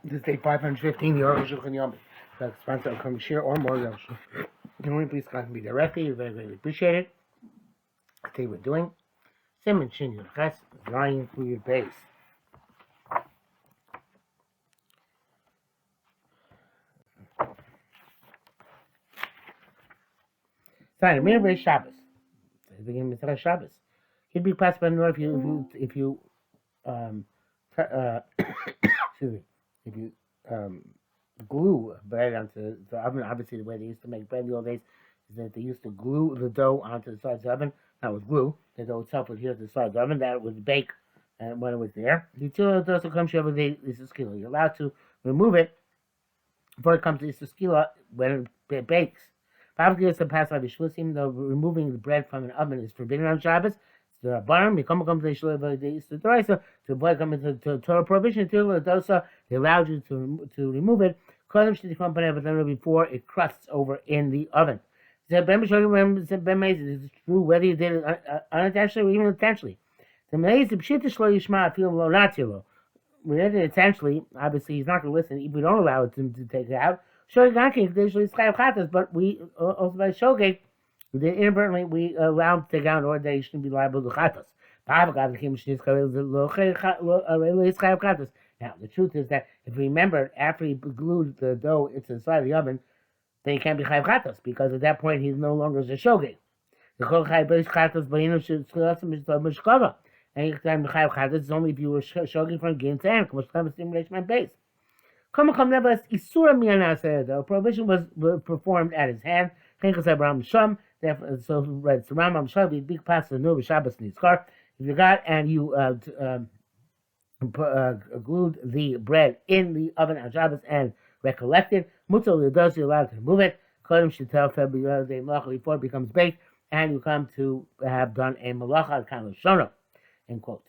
This is day 515, the Arukh HaShulchan Yom. That's sponsor of Kung Shir or more. You can only please contact me directly. You very greatly appreciate it. I'll tell you what we're doing. Simon Shin Yud Ches, lying through your base. Sign Mir Beis Shabbos. The beginning of Mitzvah Shabbos. He'd be passed by the north if you excuse me, if you glue bread onto the oven. Obviously, the way they used to make bread in the old days is that they used to glue the dough onto the sides of the oven. Not with glue. The dough itself would adhere to the sides of the oven. That would bake when it was there. The two does come every day. This is skila. You're allowed to remove it before it comes to this skila when it bakes. Obviously, it's the past by Shlusim, though removing the bread from an oven is forbidden on Shabbos. The bottom, you come to the Shlusim, to avoid coming to Torah prohibition, until it does so, they allowed you to remove it, before it crusts over in the oven. It's true whether you did it unintentionally or even intentionally. The Malay's the Pshita Shlo Yishma, feel low, not low. We did it intentionally, obviously he's not going to listen if we don't allow him to take it out. But we also by Shogeg, inadvertently we allow him to take out, or they shouldn't be liable to chatas. Now the truth is that if you remember, after he glued the dough into the side of the oven, then he can't be chayav chatas, because at that point he's no longer a shogeg. Anytime the chayav chatas is only if you were shogeg from gin to end. Base. Nevertheless, the prohibition was performed at his hand. So right, so Rambam Sham, the big pass of the Shabbos in his car. If you got and you glued the bread in the oven on Shabbos and recollected, Mutzal does you're allowed to remove it. Kodim should tell February day malacha before it becomes baked, and you come to have done a malacha kind of shono. End quote.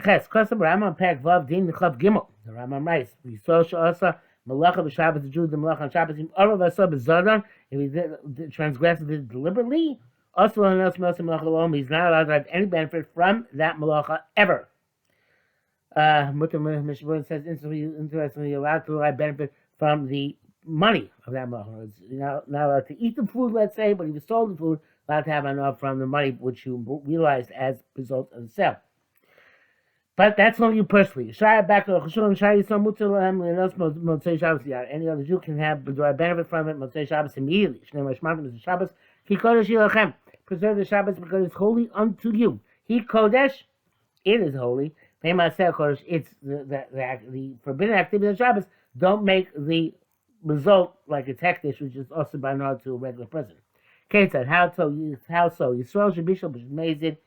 Ches Kosam Rambam Perek Vav Din Chav Gimel. The Rambam writes, "We saw Shasa Malacha b'Shabbos the Jew the Malacha on Shabbos. Orav Asa b'Zadan. If he transgressed it deliberately, also else Malacha alone. He's not allowed to have any benefit from that Malacha ever." Mutter Mishmur says interestingly, allowed to derive benefit from the money of that Malacha. You're not allowed to eat the food, let's say, but if you sold the food, allowed to have enough from the money which you realized as a result of the sale. But that's only you personally. Back to any other Jew can have derive benefit from it. Motzei Shabbos immediately. Preserve the Shabbos because it's holy unto you. He kodesh, it is holy. It's the forbidden activity of Shabbos. Don't make the result like it's hektish, which is also by now to a regular person. Ketzad, how so? Yisrael should be amazing.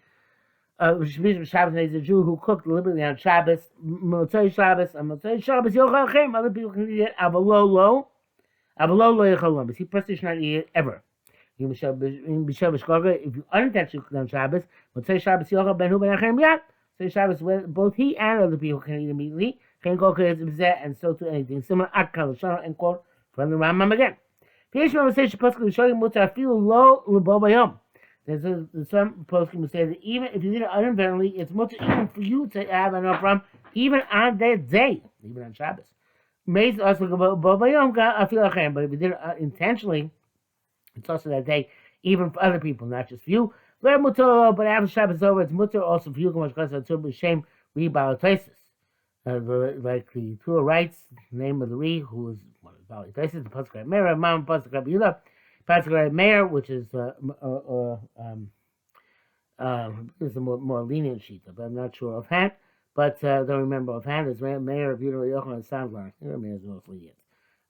Shabbos is a Jew who cooked deliberately on Shabbos, Motzei Shabbos, and Motzei Shabbos Yochachem. Other people can eat it. Avalolo Yechalom. But he personally should not eat it ever. If you unintentionally cook on Shabbos, Motzei Shabbos Yochal Ben Hu Ben Achem Yat. Motzei Shabbos, both he and other people can eat immediately. And so to anything similar. Akkal Shana, end quote from the Rambam again. There's some poskim who say that even if you did it unintentionally, it's much even for you to have enough from, even on that day, even on Shabbos. But if you did it intentionally, it's also that day, even for other people, not just for you. But after Shabbos is over, it's mutter also for you. Shame like the Torah writes, the name of the Re, who is one of the Bali Taisis, the Pasuk Meir, Mam Pasuk Yudah. Pasuk Meir, which is is a more lenient sheet, but I'm not sure offhand. But don't remember offhand. It's Meir of Yudah Yochanan and Sandlar. Meir is the most lenient.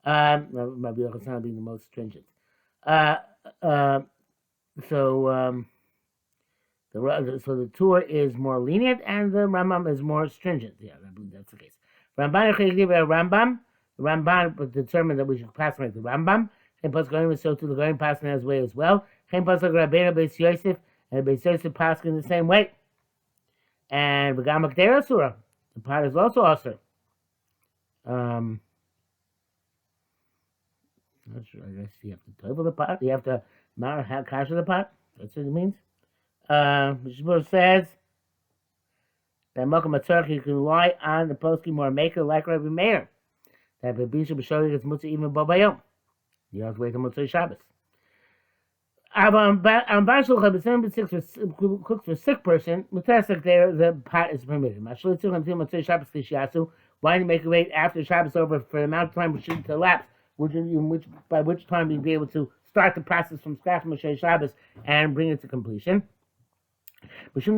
Rabbi Yochanan being the most stringent. So the Torah is more lenient and the Rambam is more stringent. Yeah, I believe that's the case. Ramban determined that we should pass like the Rambam. And Pasuk so to the Goyim passing his way as well. Chaim Pasuk Rabbeinu Beis Yosef and Beis Yosef passing the same way. And V'gam Akdera Surah, the pot is also also. Not sure. I guess you have to table the pot. You have to kasher the pot. That's what it means. Mishmur says that Malcolm Matzarch, you can rely on the poskim or maker like Rabbi Meir. that Bebisha B'Shori gets Mutzah even Babayom. You have to wait till Motzei Shabbos. On Bashul Chabad cooks for a sick person, Mutasik there, the pot is permitted. Mashul Tzucham Tim Motzei Shabbos Kishiasu. Why do you make it wait after Shabbos over for the amount of time which should elapse, by which time you'll be able to start the process from scratch Motzei Shabbos and bring it to completion? That's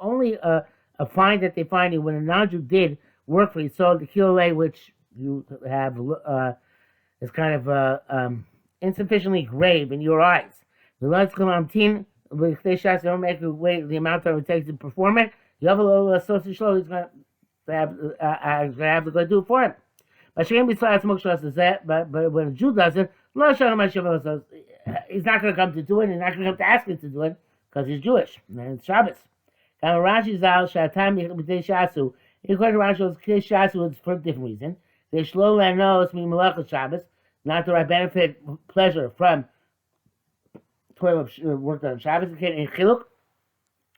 only a fine that they find you when a non-Jew did work for Yisrael, the kilole, which you have is kind of insufficiently grave in your eyes. The last don't make you wait the amount of time it takes to perform it. You have a little associate show, he's going to have to go do it for him. But when a Jew does it, he's not going to come to do it, he's not going to come to ask him to do it, because he's Jewish, and it's Shabbos. Rashi Zal, Shatam, Shasu. According to Rashi, Shasu is for a different reason. They shlo knows me Malachas Shabbos, not to benefit pleasure from toil of work on Shabbos. In Chiluk,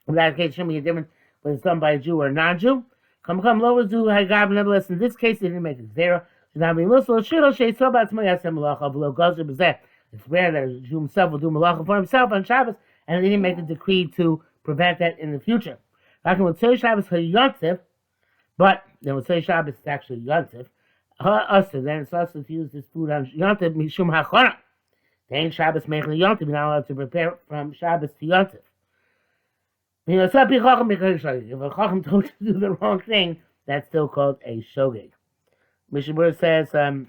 in that case, shouldn't be a difference whether it's done by a Jew or a non-Jew. Come, lower Jew, Hagab, nevertheless, in this case, they didn't make it zero. Should not be Muslim. Shilo Shay Sobat Smayasem Malacha below Gazer Bezeh. It's rare that a Jew himself will do Malacha for himself on Shabbos, and they didn't make a decree to prevent that in the future. Like when say Shabbos Yontif, but then when say Shabbos it's actually Yontif. Then it's also to use this food on Yontif Mishum Hachana. Then Shabbos Mechel Yontif, you're not allowed to prepare from Shabbos to Yontif. If a Chacham told you to do the wrong thing, that's still called a shogeg. Mishabur says a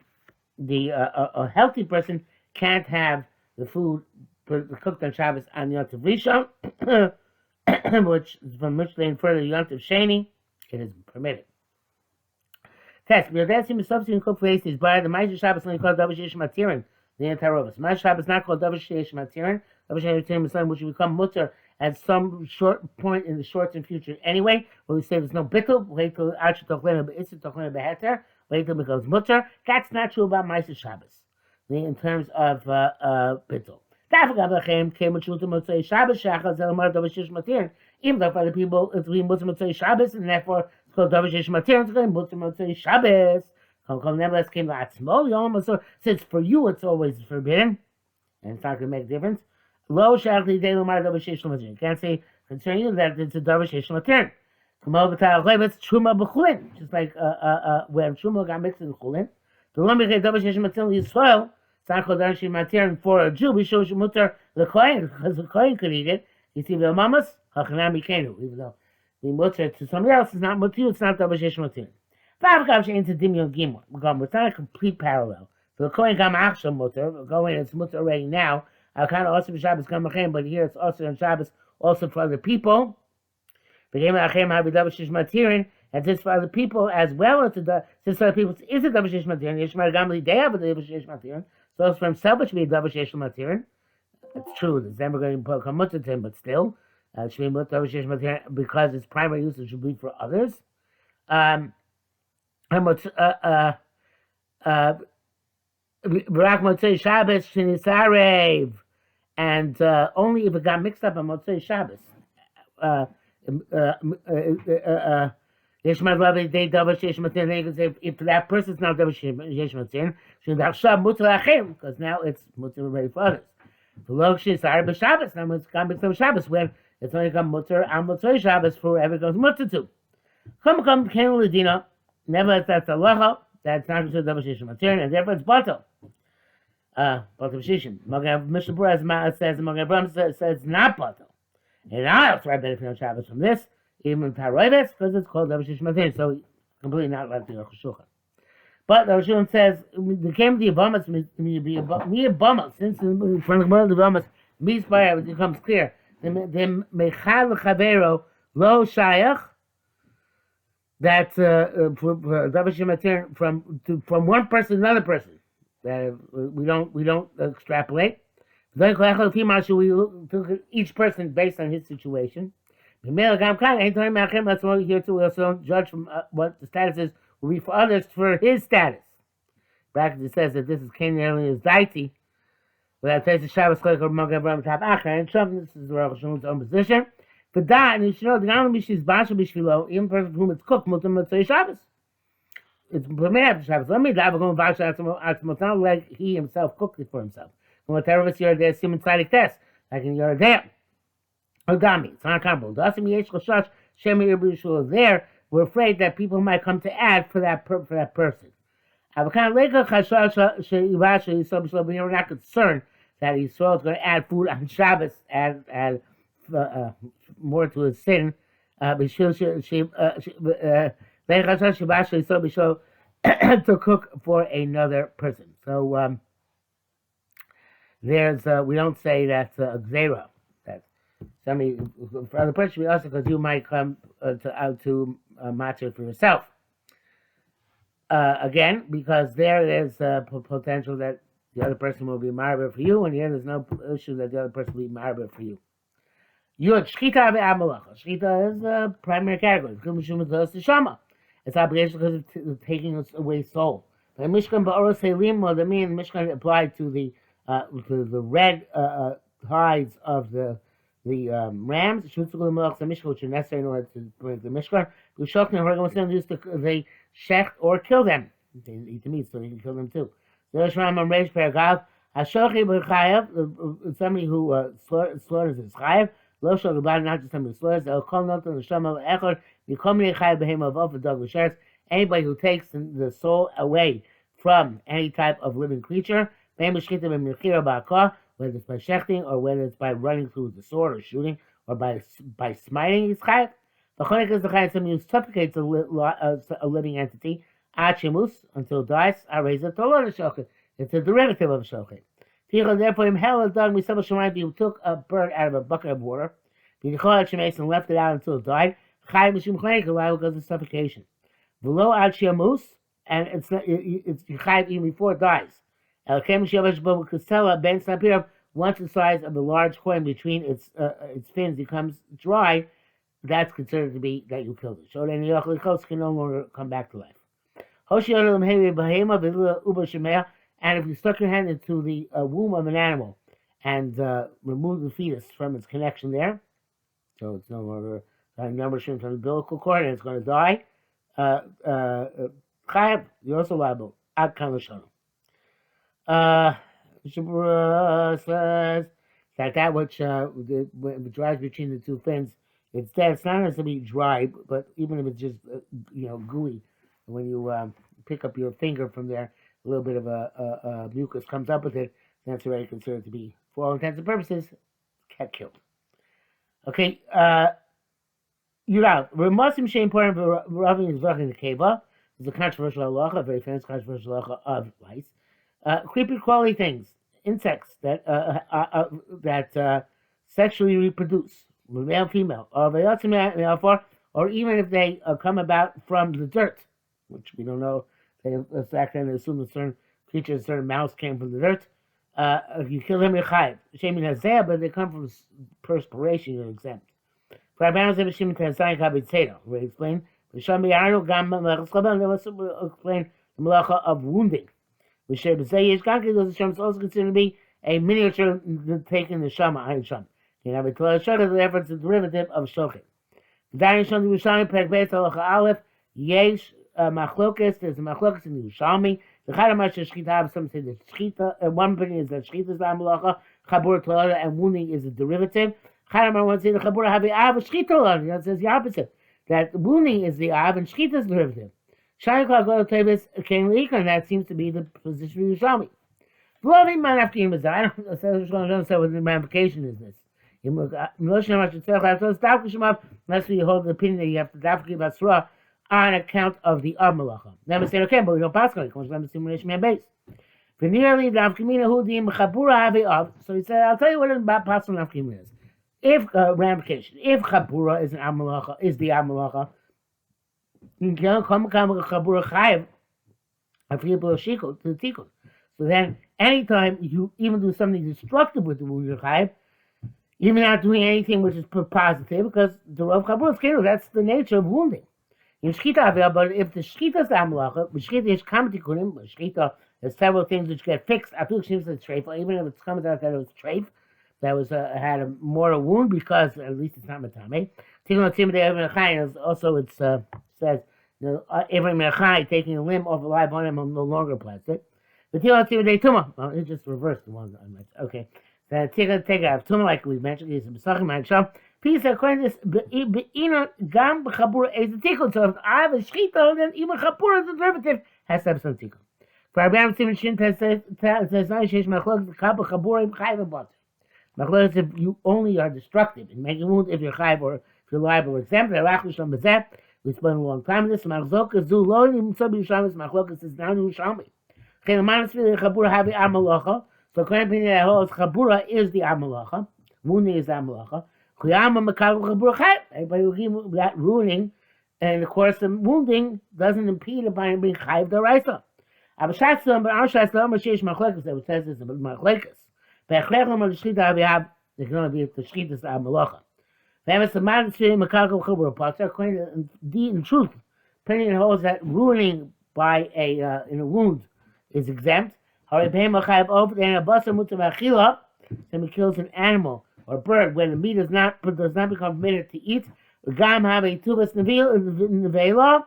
healthy person can't have the food cooked on Shabbos on Yontif Rishon, which from which they infer the Yontif Sheni, it is permitted. Test. We are dancing with substitute cooked for Hasties, but the Ma'aseh Shabbos only called Davar Sheish Matirin, the Antarovas. Ma'aseh Shabbos is not called Davar Sheish Matirin. Davar Sheish Matirin is something which will become mutter at some short point in the short and future anyway. When we say there's no bittul, wait till Archie Tochlena B'Itzik Tochlena B'Heter, wait till it becomes mutter. That's not true about Ma'aseh Shabbos in terms of bittul. Even though for the people it's being Muslim Motzei Shabbos, and therefore it's called Davar Sheish Matirin, it's called Muslim Motzei Shabbos. Nevertheless came to Atzmo, Yom since for you it's always forbidden, and it's not going to make a difference. Lo Shachli De Lomar Davar Sheish Matirin. You can't say concerning you that it's a Davar Sheish Matirin. It's Truma B'Chulin, just like when Truma got mixed in Chulin. The Lomar Davar Sheish Matirin Yisrael. It's not called Davar Sheish Matirin for a Jew. We show Mutter the Kohen, because the Kohen could eat it. You see the Mamas, Hachanam Yikenu, even though the Mutter to somebody else is not Mutter, it's not Davar Sheish Matirin. It's not a complete parallel. So the Kohen Gam Achsham Mutter, going it's Mutter already now. I kind of also for Shabbos Gam Achem, but here it's also on Shabbos, also for other people. And this for other people as well as since other people is a Davar Sheish Matirin. Yishmar Gam Lidei but Davar Sheish Matirin. So it's for himself, it should be a Davar Sheish Matirin. It's true, it's never going to become mutter to him, but still, it should be mutter Davar Sheish Matirin because its primary usage should be for others. Barak Motzei Shabbos Shenisarev, and only if it got mixed up on Motzei Shabbos. If that person's not Davar Sheish Matirin, should have Shab Mutter Achim, because now it's mutter already for others. The Log Shisar B'Shabbos, now it's gone mixed up with Shabbos, when it's only come mutter on Motzei Shabbos for whoever goes mutter to. Come, Ken Ladina, never that's halacha, that's not considered Davar Sheish Matirin, and therefore it's batel. Batel Shishim. Mishnah Berurah says, Magen Avraham says it's not batel. And I also have benefit on Shabbos from this, even Paroides, because it's called Davar Sheish Matirin, so completely not like the Arukh HaShulchan. But the Arukh HaShulchan says, they came to the Abamas, me Abamas, since from the world of Abamas, me Spire, it becomes clear. The Mechal Chavero Lo Shayach, that Davar Sheish Matirin from one person to another person. That we don't extrapolate. We look at each person based on his situation. That's why here too we also judge from what the status is will be for others for his status. Bracket says that this is Kenyan as deity. That takes the Shabbos Magen Avraham top Acher and Trump. This is the Arukh HaShulchan's own position. But that, and you should know, the Gamal Mishis Basha Bishvilo, even person for whom it's cooked, Mutam Motzei Shabbos. It's permitted after Shabbos. Let me dive a going back to like he himself cooked it for himself. And whatever it's Yerideh, Simon Tzaddik test, like in Yerideh. Or Gami, it's not comparable. Dasim Yesh Choshash, Shem Yerushalayim there, we're afraid that people might come to add for that person. We're not concerned that Yisrael is going to add food on Shabbos and more to his sin. To cook for another person. So there's we don't say that's a gzera. That somebody for other person we also because you might come to match for yourself. Again, because there's potential that the other person will be married for you, and here there's no issue that the other person will be married for you. Yud shchita ve'amalacha. Shchita is a primary category. It's obligation because it's taking away soul. The Mishkan ba'oros helim, well, the mean Mishkan applied to the red hides of the rams, which are necessary in order to bring the Mishkan. They shecht or kill them. They eat the meat, so they can kill them too. Somebody who slaughters his chayav, not just somebody who slaughters, anybody who takes the soul away from any type of living creature, whether it's by shechting or whether it's by running through the sword or shooting or by smiting his chayav. The chonik is the chayav somebody who suffocates a living entity, until it dies, it's a derivative of shochet. Therefore, you took a bird out of a bucket of water, and left it out until it died, because of suffocation. Below ad shiamus, and it's chayav even before it dies. Once the size of the large coin between its fins becomes dry, that's considered to be that you killed it. So then the can no longer come back to life. And if you stuck your hand into the womb of an animal and remove the fetus from its connection there, so it's no longer number stream from the umbilical cord and it's going to die, chayav, you're also liable. Ad kan l'shono. Says that which dries between the two fins, it's dead. It's not necessarily dry, but even if it's just gooey, when you pick up your finger from there, a little bit of a mucus comes up with it, that's already considered to be, for all intents and purposes, cat killed. Okay, Yurav, Remusim Shein Purim Ravin is Vachin Keva. It's a controversial halacha, a very famous controversial halacha of lice. Creepy crawly things, insects that sexually reproduce, male, female, or even if they come about from the dirt, which we don't know. It's actually assume that certain creatures, certain mouse came from the dirt. If you kill them, you're chayav. Shaming hazeh, but they come from perspiration, you're exempt. For Rabbanan Zebashim Tanzania Kabitzeda, we explain. For Shami Arno Gam Melachas they also explain the malacha of wounding. Which Shebezeyish Ganki, those Hashem also considered to be a miniature taking the Shama, Ayin Sham. You have a Torah Shada, therefore it's a derivative of Shochet. Dayan Sham Yerushalmi, Perek Beis Halacha Aleph, Yesh Machlokes, there's a Machlokes in Yerushalmi. The Chadamash Shchita, some say that Shchita, one opinion is that Shchita is the Malacha, Chabur Torah, and wounding is a derivative. Chadamar wants to say the Chabur have the Av, Shchita Torah, that says the opposite. That wounding is the Av and Shchita is the derivative. Shayach Lagol Tevis Kain Leikon, that seems to be the position of Yerushalmi. V'lovim man after him is that. I don't understand what the ramification is this. Unless we hold the opinion that you have to dafki basra on account of the Av Malacha. Never said, okay, but we don't pass on it. Comes from the simulation man base. Veneerly dafkimina hudim chabura have Av. So he said, I'll tell you what the pass on dafkimina is. If ramification, if chabura is an Av Malacha, is the Av Malacha, you can come chabura chayiv afiyah shikol to the tikun. So then, anytime you even do something destructive with the wound of chayiv, even not doing anything which is positive, because the Rav Chabur is kiddush, that's the nature of wounding. In Shchita, but if the Shchita is the Amalacha, with Shchita is Kamatikunim, with Shchita, there's several things which get fixed. I think it's treif, even if it's comes out that it's treif, that was had a mortal wound because at least it's not matame. Tikkun Timotei Evin Achai, also it says Evin Achai taking a limb off a live animal no longer plastic. The Tikkun Timotei Tuma, well, it just reversed the one I mentioned. Okay, the Tikkun Tega Tuma, like we mentioned, is Besachim Mansham. Peace according to this, Be'ina Gam B'Chabura is the Tikkun. So if I have a Shchita, then even Chabura, the derivative, has to have some Tikkun. For Abraham Simon Shin says, Shesh Machlok, the Kabba Chabura, Chayv and Bater. Machlok, if you only are destructive and make a wound, if you're Chayv or if you're liable or exempt, we spent a long time on this. Machlokas do loading, even so be Shamis, Machlokas is now new Shami. Chabura have the Amalacha. So according to that whole Chabura is the Amalacha. Wounding is the Amalacha. Everybody will give that ruining, and of course the wounding doesn't impede upon being Chayv the Raisa. Abashatzam, but Arshatzam, Shesh Machlokas, that says this about Machlokas. Be'achlechem of the Shchita we have, they can only be the Shchita's Amalacha. Famous the man saying Makako Chabura Potter, according to in truth, opinion holds that ruining by in a wound is exempt. However, somebody kills an animal or bird when the meat does not become permitted to eat. Gam have a tubus nevela,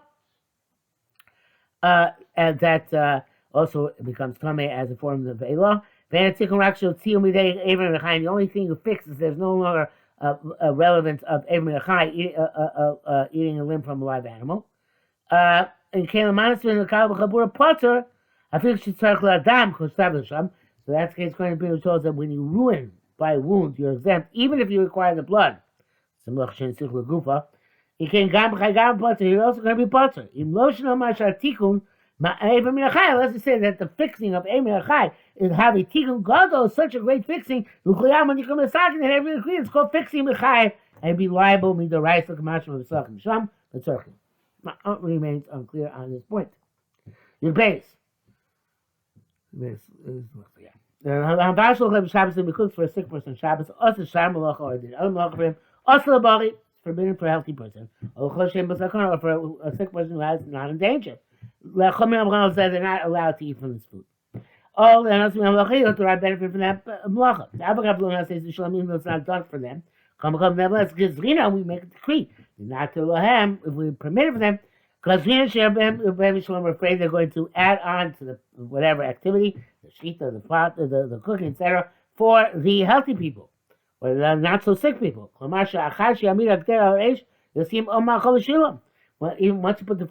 and that also becomes tame as a form of nevela. The only thing you fix is there's no longer a relevance of eating a limb from a live animal. In Kalamanis in the Kabbalah Potter, I think she's talking Adam Kostabisham. So that's the case going to be told that when you ruin by a wound, you're exempt, even if you require the blood. You can Gam Potter, you're also going to be Potter. In Lotion Mashatikun, let's just say that the fixing of Emir Achai is having Tikkun Gadol, such a great fixing, and every agree it's called fixing Mechai, and be liable me the rice of Kamashim of Sachim Sham, but Circle. Remains unclear on this point. Your base. This is yeah. The Hambashal of Shabbos will be cooked for a sick person Shabbos, also Sham Malacha or the other Malacha for him, also the body, forbidden for a healthy person, or for a sick person who is not in danger. Lechomim says they're not allowed to eat from this food. All the Anasim Malacha derive benefit from that Malacha. The Abagab says the Shalomim is not done for them. Nevertheless, Gizrina, we make a decree. Not to Lohem, if we permit it for them, because we are afraid they're going to add on to the whatever activity, the shita, the pot, the cooking, etc., for the healthy people, or the not so sick people. Well, even once you put the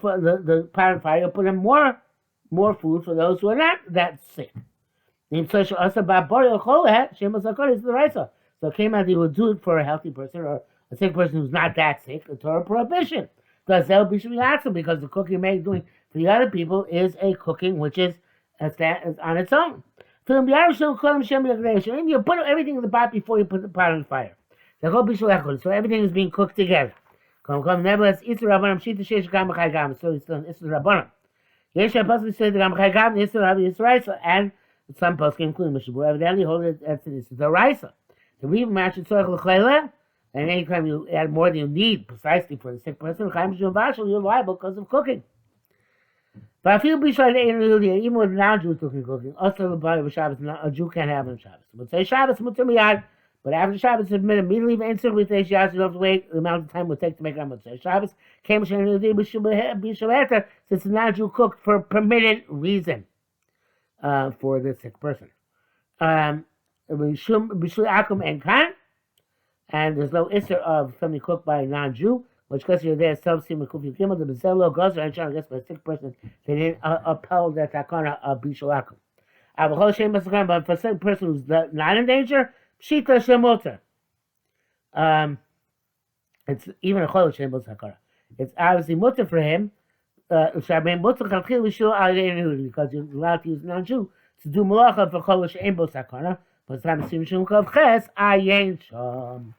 pot on fire, you'll put in more food for those who are not that sick. So it came out that you would do it for a healthy person or a sick person who's not that sick, a Torah prohibition. Because they'll be shmiyatzim, because the cooking made doing for the other people is a cooking which is on its own. You put everything in the pot before you put the pot on fire. So everything is being cooked together. Nevertheless, it's the Rabbanim Shita Shesh Gam B'Chai Gam. So it's the Rabbanim. Yesh HaPasuk said the Gam B'Chai Gam, it's the Rabbi Yisrael, and some poskim, including Mishabur, evidently hold it as the Raisa. The reason match is Tzorach, and anytime you add more than you need precisely for the sick person, you're liable because of cooking. But I feel even with non-Jews cooking, also the body of a Shabbos, a Jew can't have on Shabbos. But say Shabbos, mutter miyad, but after Shabbos, admit immediately, you don't have to wait the amount of time it would take to make it on Motzei Shabbos. Since the non-Jew cooked for a permitted reason for the sick person. And there's no isser of something cooked by a non-Jew, which because you're there, self-seem kufi gimel, the bezello goes and trying to guess by a sick person, they didn't upheld that takana of bishul akum. But for a sick person who's not in danger, pshita shemoter. It's even a chol shem sakara. It's obviously mutter for him. Because you're allowed to use non-Jew to do malacha for chol shem sakara. But it's not a ches ayin sham.